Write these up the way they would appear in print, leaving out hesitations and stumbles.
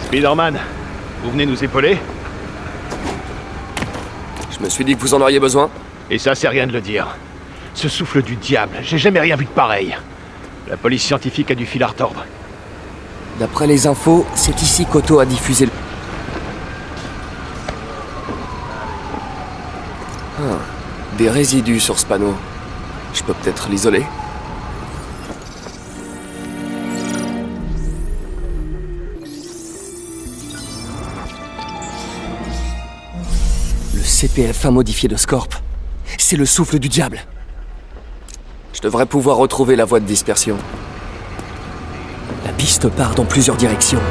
Spider-Man, vous venez nous épauler? Je me suis dit que vous en auriez besoin. Et ça, c'est rien de le dire. Ce souffle du diable, j'ai jamais rien vu de pareil. La police scientifique a du fil à retordre. D'après les infos, c'est ici qu'Otto a diffusé le... Des résidus sur ce panneau. Je peux peut-être l'isoler? Le CPF1 modifié de Scorp. C'est le souffle du diable. Je devrais pouvoir retrouver la voie de dispersion. La piste part dans plusieurs directions.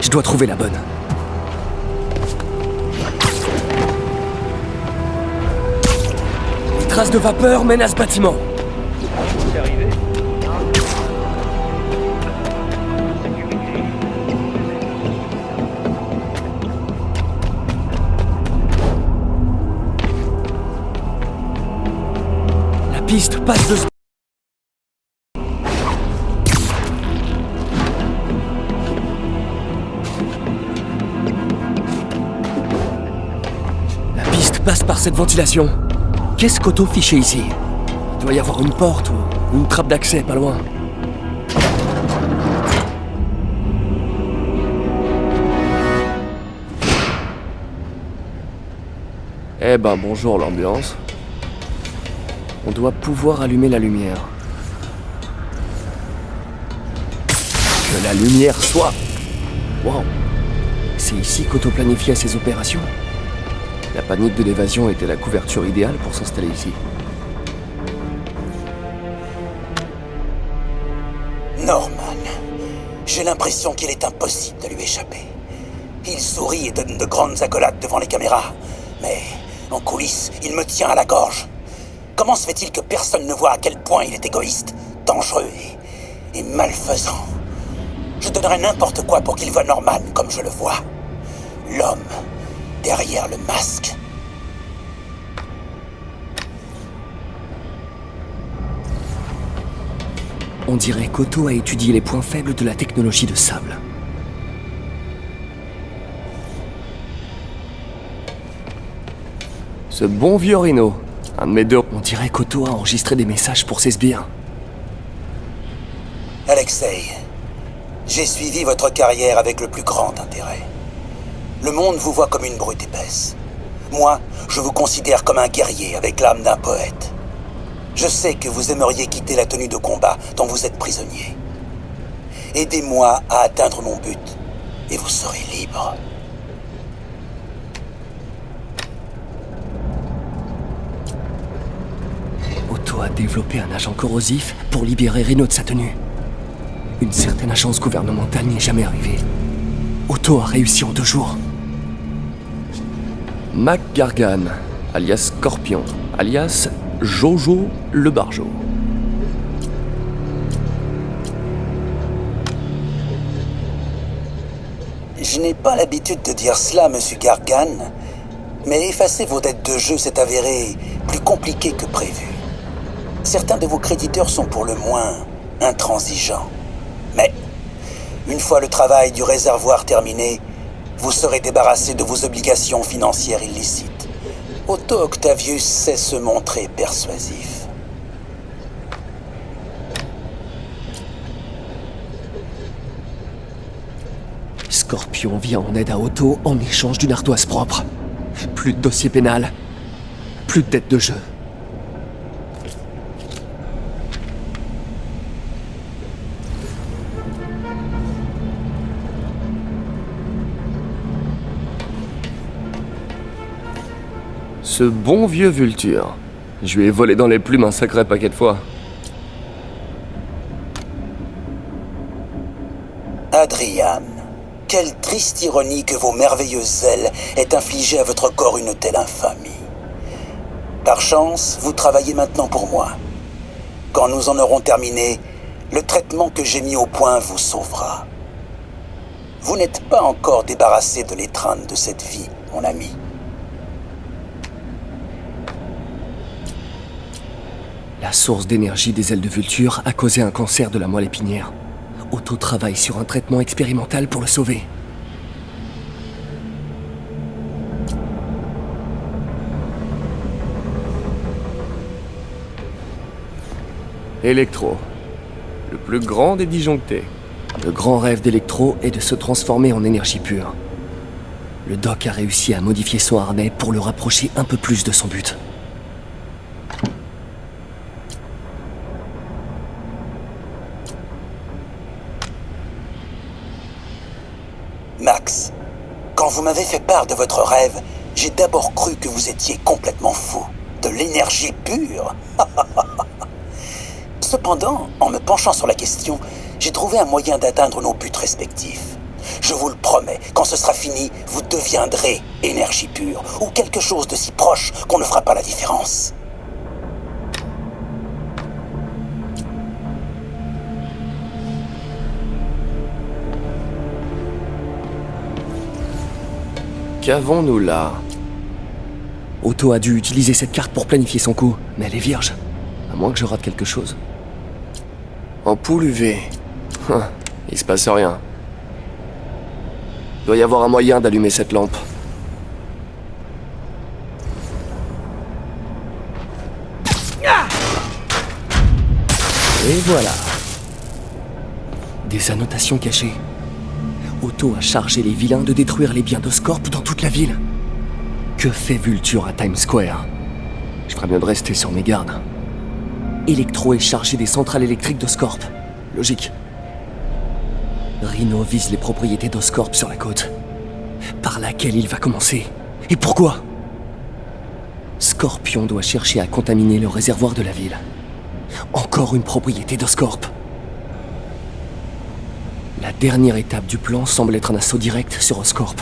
Je dois trouver la bonne. Les traces de vapeur mènent à ce bâtiment. La piste passe de... La piste passe par cette ventilation. Qu'est-ce qu'Otto fichait ici? Il doit y avoir une porte ou une trappe d'accès pas loin. Eh ben bonjour l'ambulance. On doit pouvoir allumer la lumière. Que la lumière soit... Wow. C'est ici qu'Otto planifiait ses opérations. La panique de l'évasion était la couverture idéale pour s'installer ici. Norman. J'ai l'impression qu'il est impossible de lui échapper. Il sourit et donne de grandes accolades devant les caméras. Mais, en coulisses, il me tient à la gorge. Comment se fait-il que personne ne voit à quel point il est égoïste, dangereux et malfaisant? Je donnerais n'importe quoi pour qu'il voie Norman comme je le vois. L'homme derrière le masque. On dirait qu'Otto a étudié les points faibles de la technologie de sable. Ce bon vieux Rhino, un de mes deux... On dirait qu'Otto a enregistré des messages pour ses sbires. Alexei, j'ai suivi votre carrière avec le plus grand intérêt. Le monde vous voit comme une brute épaisse. Moi, je vous considère comme un guerrier avec l'âme d'un poète. Je sais que vous aimeriez quitter la tenue de combat dont vous êtes prisonnier. Aidez-moi à atteindre mon but, et vous serez libre. Otto a développé un agent corrosif pour libérer Rhino de sa tenue. Une certaine agence gouvernementale n'y est jamais arrivée. Otto a réussi en 2 jours. Mac Gargan, alias Scorpion, alias Jojo le Barjo. Je n'ai pas l'habitude de dire cela, monsieur Gargan, mais effacer vos dettes de jeu s'est avéré plus compliqué que prévu. Certains de vos créditeurs sont pour le moins intransigeants. Mais, une fois le travail du réservoir terminé, vous serez débarrassé de vos obligations financières illicites. Otto Octavius sait se montrer persuasif. Scorpion vient en aide à Otto en échange d'une ardoise propre. Plus de dossier pénal, plus de dettes de jeu. Ce bon vieux Vulture. Je lui ai volé dans les plumes un sacré paquet de fois. Adrian, quelle triste ironie que vos merveilleuses ailes aient infligé à votre corps une telle infamie. Par chance, vous travaillez maintenant pour moi. Quand nous en aurons terminé, le traitement que j'ai mis au point vous sauvera. Vous n'êtes pas encore débarrassé de l'étreinte de cette vie, mon ami. La source d'énergie des ailes de Vulture a causé un cancer de la moelle épinière. Otto travaille sur un traitement expérimental pour le sauver. Electro. Le plus grand des disjonctés. Le grand rêve d'Electro est de se transformer en énergie pure. Le Doc a réussi à modifier son harnais pour le rapprocher un peu plus de son but. Max, quand vous m'avez fait part de votre rêve, j'ai d'abord cru que vous étiez complètement fou. De l'énergie pure. Cependant, en me penchant sur la question, j'ai trouvé un moyen d'atteindre nos buts respectifs. Je vous le promets, quand ce sera fini, vous deviendrez énergie pure, ou quelque chose de si proche qu'on ne fera pas la différence. Qu'avons-nous là? Otto a dû utiliser cette carte pour planifier son coup, mais elle est vierge. À moins que je rate quelque chose. Ampoule UV. Il se passe rien. Doit y avoir un moyen d'allumer cette lampe. Et voilà. Des annotations cachées. Otto a chargé les vilains de détruire les biens d'Oscorp dans toute la ville. Que fait Vulture à Times Square? Je ferais bien de rester sur mes gardes. Electro est chargé des centrales électriques d'Oscorp. Logique. Rhino vise les propriétés d'Oscorp sur la côte. Par laquelle il va commencer? Et pourquoi? Scorpion doit chercher à contaminer le réservoir de la ville. Encore une propriété d'Oscorp. La dernière étape du plan semble être un assaut direct sur Oscorp.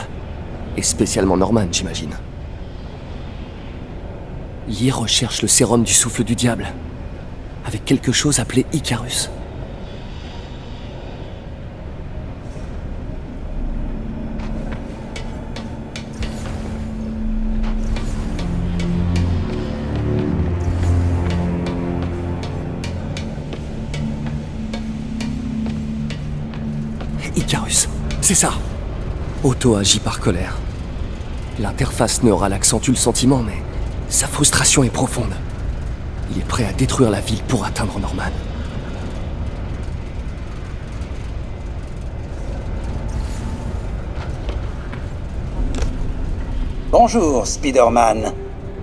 Et spécialement Norman, j'imagine. Lee recherche le sérum du souffle du diable, avec quelque chose appelé Icarus. Icarus, c'est ça. Otto agit par colère. L'interface neurale accentue le sentiment, mais sa frustration est profonde. Il est prêt à détruire la ville pour atteindre Norman. Bonjour, Spider-Man.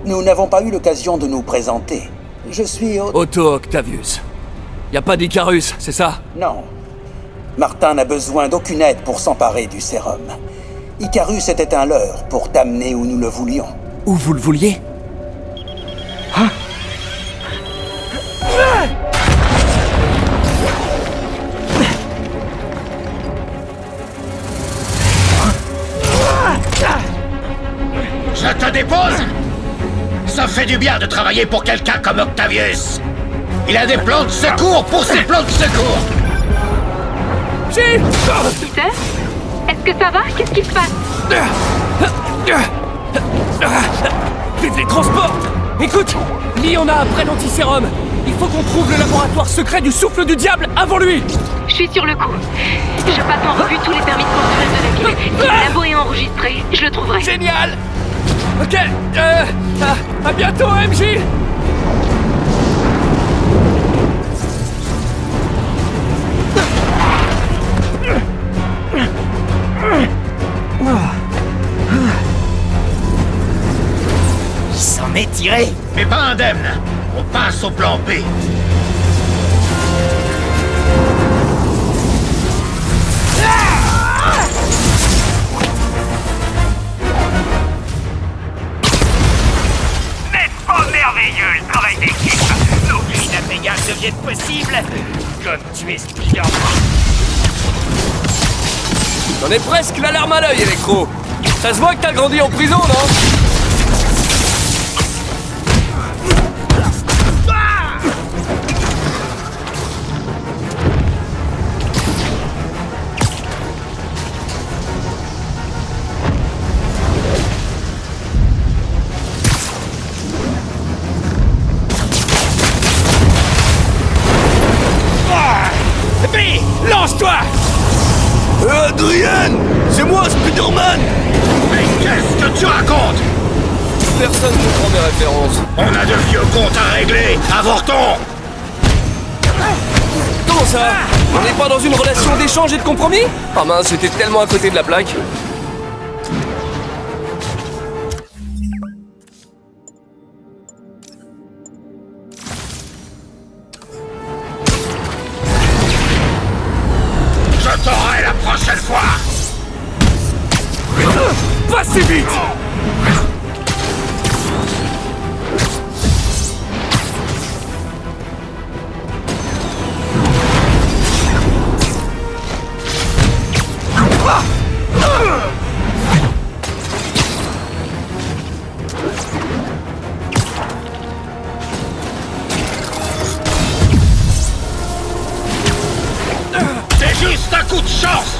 Nous n'avons pas eu l'occasion de nous présenter. Je suis Otto Octavius. Y a pas d'Icarus, c'est ça? Non. Martin n'a besoin d'aucune aide pour s'emparer du sérum. Icarus était un leurre pour t'amener où nous le voulions. Où vous le vouliez? Je te dépose? Ça fait du bien de travailler pour quelqu'un comme Octavius. Il a des plans de secours pour ses plans de secours. Peter? Est-ce que ça va? Qu'est-ce qui se passe? Vive les transports! Écoute, Lee en a après l'antisérum. Il faut qu'on trouve le laboratoire secret du souffle du diable avant lui. Je suis sur le coup. Je passe en revue tous les permis de construire de la ville. Si le labo est enregistré, je le trouverai. Génial! Ok, à bientôt, MJ! Il s'en est tiré. Mais pas indemne. On passe au plan B. N'est-ce pas merveilleux le travail d'équipe? Nos grilles d'impayage deviennent possibles. Comme tu es Spider-Man. J'en ai presque la larme à l'œil, Electro. Ça se voit que t'as grandi en prison, non? Puis, lance-toi! Adrien! C'est moi, Spider-Man! Mais qu'est-ce que tu racontes? Personne ne prend mes références. On a de vieux comptes à régler. Avortons. Comment ça? On n'est pas dans une relation d'échange et de compromis? Oh mince, j'étais tellement à côté de la plaque. Je t'aurai la prochaine fois. Pas si vite! C'est juste un coup de chance.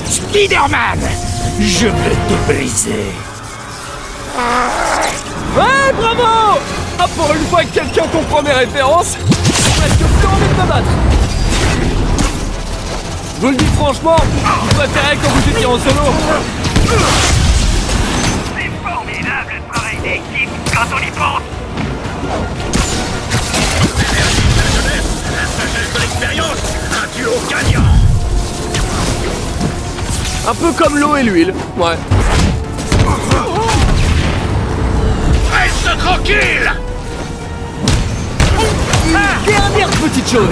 Spider-Man, je vais te briser. Ouais, bravo! Ah, pour une fois que quelqu'un comprend mes références, j'ai presque plus envie de me battre. Je vous le dis franchement, je préférais quand vous étiez en solo. C'est formidable le travail d'équipe quand on y pense. La jeunesse, la sagesse de l'expérience, un duo gagnant. Un peu comme l'eau et l'huile, ouais. Reste tranquille. Dernière petite chose.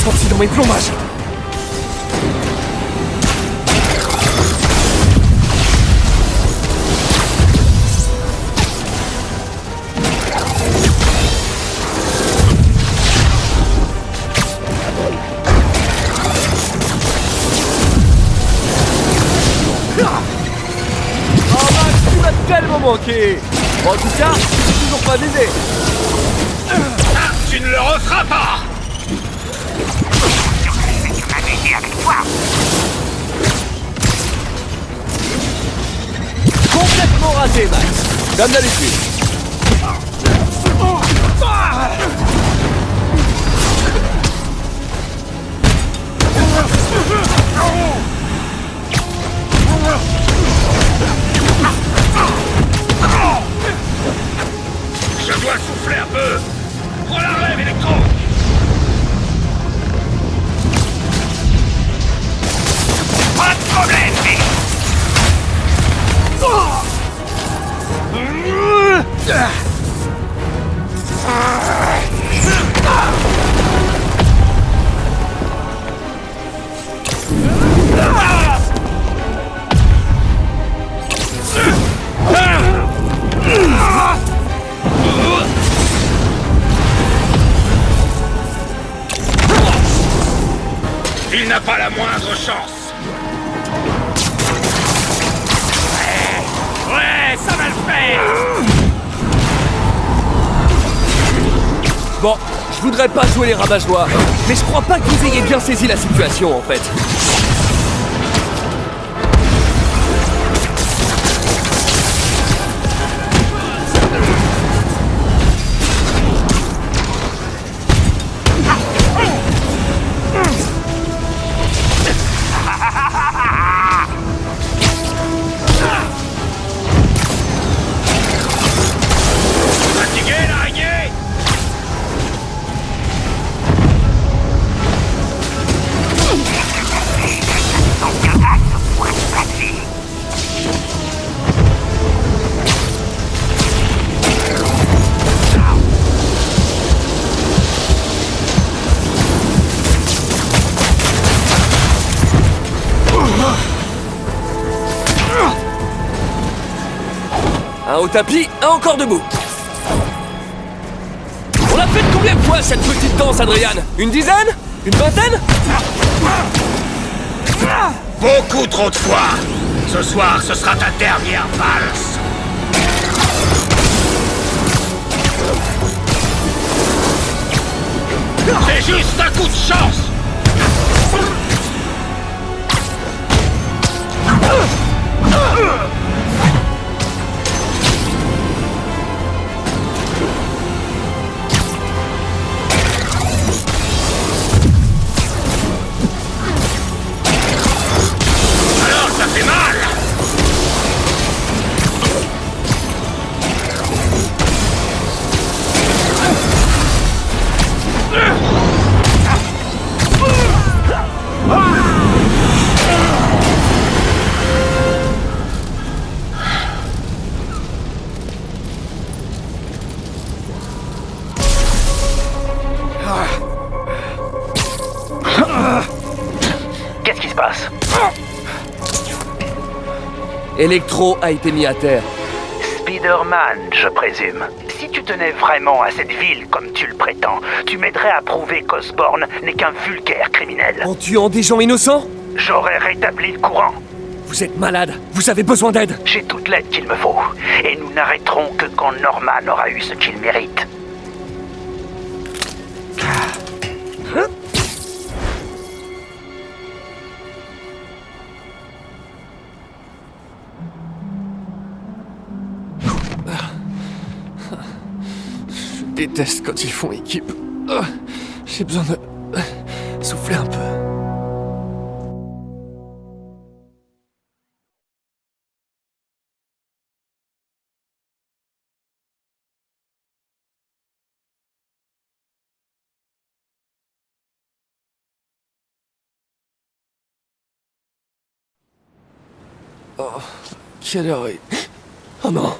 Sorti dans mes plombages. Tellement manqué. Bon, en tout cas, c'est toujours pas d'idée. Ah, tu ne le referas pas. Je vais m'amuser avec toi. Complètement raté, Max. Comme d'habitude. Je dois souffler un peu. Prends la relève, Electro. Pas de problème, mais... Il n'a pas la moindre chance. Ouais, ça va le faire. Bon, je voudrais pas jouer les rabat-joie, mais je crois pas que vous ayez bien saisi la situation, en fait. Fatigué, l'araignée? Un au tapis, un encore debout. On l'a fait combien de fois cette petite danse, Adrian? Une dizaine? Une vingtaine? Beaucoup trop de fois. Ce soir, ce sera ta dernière valse. C'est juste un coup de chance. se passe? Electro a été mis à terre. Spider-Man, je présume. Si tu tenais vraiment à cette ville comme tu le prétends, tu m'aiderais à prouver qu'Osborn n'est qu'un vulgaire criminel. En tuant des gens innocents? J'aurais rétabli le courant. Vous êtes malade. Vous avez besoin d'aide. J'ai toute l'aide qu'il me faut. Et nous n'arrêterons que quand Norman aura eu ce qu'il mérite. Je déteste quand ils font équipe. J'ai besoin de souffler un peu. Oh, quelle heure est... Oh non.